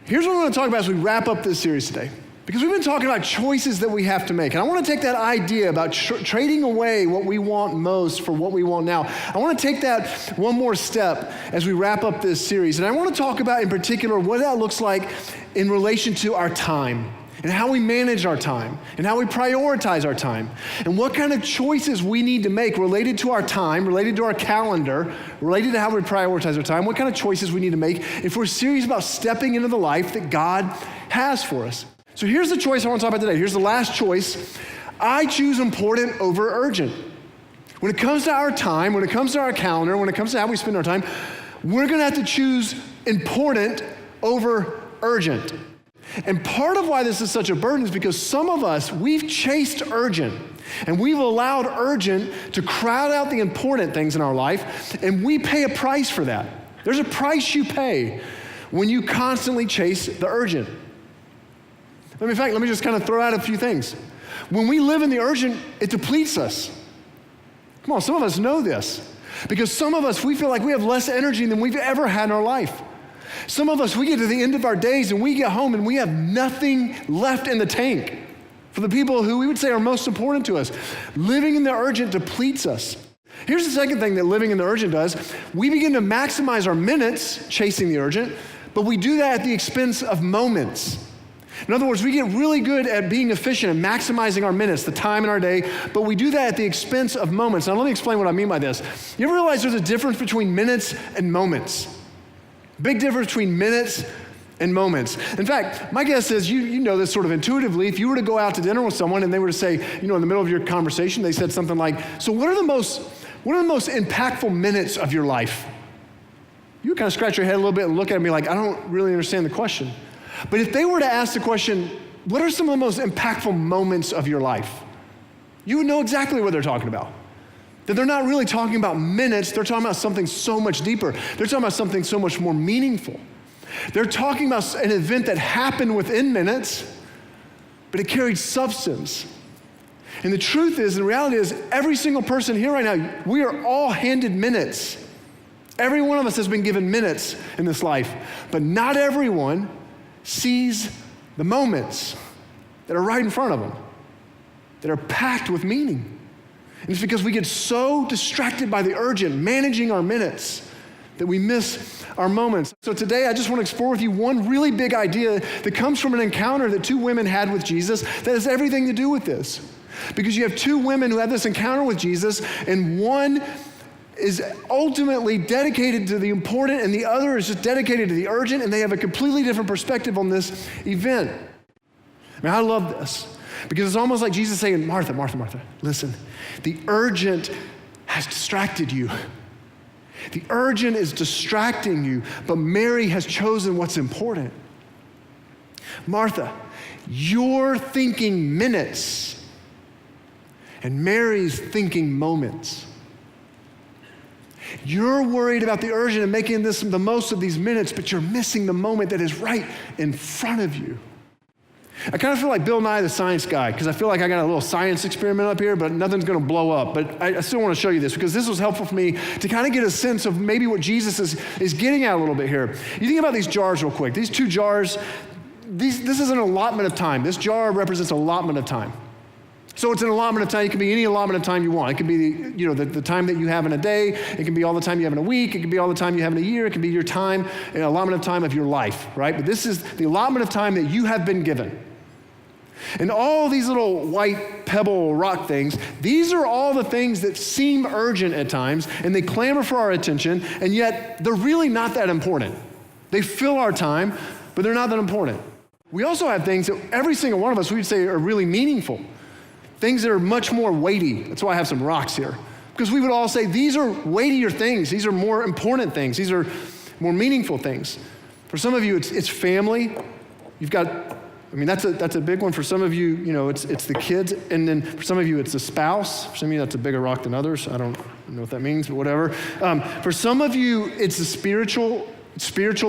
Here's what I want to talk about as we wrap up this series today. Because we've been talking about choices that we have to make. And I want to take that idea about trading away what we want most for what we want now. I want to take that one more step as we wrap up this series. And I want to talk about in particular what that looks like in relation to our time and how we manage our time and how we prioritize our time and what kind of choices we need to make related to our time, related to our calendar, related to how we prioritize our time, what kind of choices we need to make if we're serious about stepping into the life that God has for us. So here's the choice I want to talk about today. Here's the last choice. I choose important over urgent. When it comes to our time, when it comes to our calendar, when it comes to how we spend our time, we're going to have to choose important over urgent. And part of why this is such a burden is because some of us, we've chased urgent, and we've allowed urgent to crowd out the important things in our life, and we pay a price for that. There's a price you pay when you constantly chase the urgent. In fact, let me just kind of throw out a few things. When we live in the urgent, it depletes us. Come on, some of us know this. Because some of us, we feel like we have less energy than we've ever had in our life. Some of us, we get to the end of our days and we get home and we have nothing left in the tank for the people who we would say are most important to us. Living in the urgent depletes us. Here's the second thing that living in the urgent does. We begin to maximize our minutes chasing the urgent, but we do that at the expense of moments. In other words, we get really good at being efficient and maximizing our minutes, the time in our day, but we do that at the expense of moments. Now, let me explain what I mean by this. You ever realize there's a difference between minutes and moments? Big difference between minutes and moments. In fact, my guess is you know this sort of intuitively. If you were to go out to dinner with someone and they were to say, in the middle of your conversation, they said something like, so what are the most impactful minutes of your life? You kind of scratch your head a little bit and look at me like, I don't really understand the question. But if they were to ask the question, what are some of the most impactful moments of your life? You would know exactly what they're talking about. That they're not really talking about minutes, they're talking about something so much deeper. They're talking about something so much more meaningful. They're talking about an event that happened within minutes, but it carried substance. And the truth is, and the reality is, every single person here right now, we are all handed minutes. Every one of us has been given minutes in this life, but not everyone sees the moments that are right in front of them, that are packed with meaning. And it's because we get so distracted by the urgent, managing our minutes, that we miss our moments. So today, I just want to explore with you one really big idea that comes from an encounter that two women had with Jesus that has everything to do with this. Because you have two women who have this encounter with Jesus, and one is ultimately dedicated to the important and the other is just dedicated to the urgent, and they have a completely different perspective on this event. I love this because it's almost like Jesus saying, Martha, Martha, Martha, listen, the urgent has distracted you. The urgent is distracting you, but Mary has chosen what's important. Martha, you're thinking minutes, and Mary's thinking moments. You're worried about the urgent and making this the most of these minutes, but you're missing the moment that is right in front of you. I kind of feel like Bill Nye the Science Guy, because I feel like I got a little science experiment up here, but nothing's going to blow up. But I still want to show you this, because this was helpful for me to kind of get a sense of maybe what Jesus is getting at a little bit here. You think about these jars real quick. These two jars, this is an allotment of time. This jar represents allotment of time. So it's an allotment of time. It can be any allotment of time you want. It can be the time that you have in a day. It can be all the time you have in a week. It can be all the time you have in a year. It can be your time, an allotment of time of your life, right? But this is the allotment of time that you have been given. And all these little white pebble rock things, these are all the things that seem urgent at times, and they clamor for our attention, and yet they're really not that important. They fill our time, but they're not that important. We also have things that every single one of us, we would say are really meaningful. Things that are much more weighty. That's why I have some rocks here. Because we would all say, these are weightier things. These are more important things. These are more meaningful things. For some of you, it's family. You've got, that's a big one. For some of you, it's the kids. And then for some of you, it's the spouse. For some of you, that's a bigger rock than others. I don't know what that means, but whatever. For some of you, it's the spiritual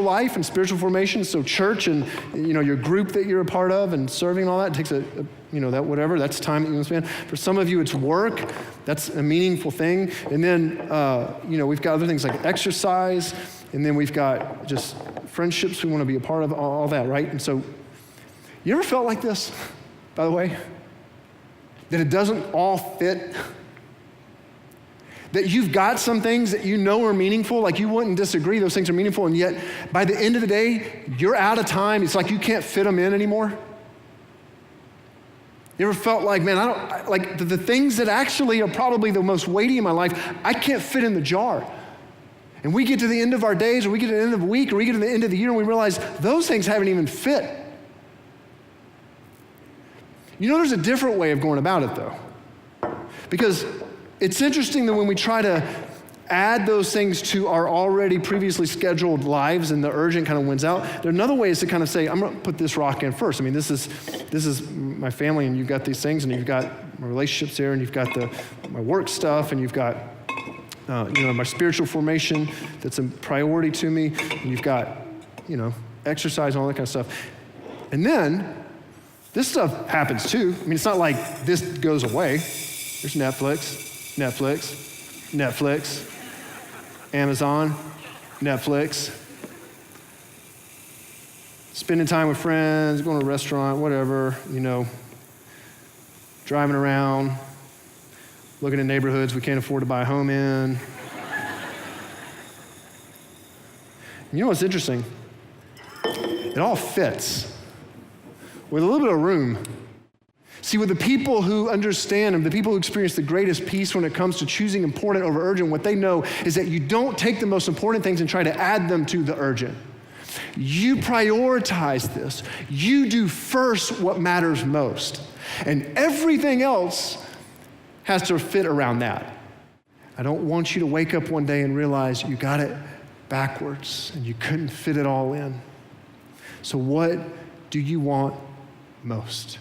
life and spiritual formation. So church and, your group that you're a part of and serving and all that, it takes that whatever, that's time that you want to spend. For some of you, it's work. That's a meaningful thing. And then, we've got other things like exercise, and then we've got just friendships we want to be a part of, all that, right? And so, you ever felt like this, by the way? That it doesn't all fit? That you've got some things that you know are meaningful, like you wouldn't disagree, those things are meaningful, and yet by the end of the day, you're out of time. It's like you can't fit them in anymore. You ever felt like, man, like the things that actually are probably the most weighty in my life, I can't fit in the jar. And we get to the end of our days, or we get to the end of the week, or we get to the end of the year, and we realize those things haven't even fit. You know, there's a different way of going about it, though. Because it's interesting that when we try to add those things to our already previously scheduled lives and the urgent kind of wins out, there are another ways to kind of say, I'm going to put this rock in first. I mean, this is my family, and you've got these things, and you've got my relationships here, and you've got my work stuff, and you've got my spiritual formation that's a priority to me, and you've got exercise and all that kind of stuff. And then this stuff happens too. I mean, it's not like this goes away. There's Netflix, Amazon, Netflix, spending time with friends, going to a restaurant, whatever, driving around, looking at neighborhoods we can't afford to buy a home in. You know what's interesting? It all fits with a little bit of room. See, with the people who understand and the people who experience the greatest peace when it comes to choosing important over urgent, what they know is that you don't take the most important things and try to add them to the urgent. You prioritize this. You do first what matters most. And everything else has to fit around that. I don't want you to wake up one day and realize you got it backwards and you couldn't fit it all in. So what do you want most?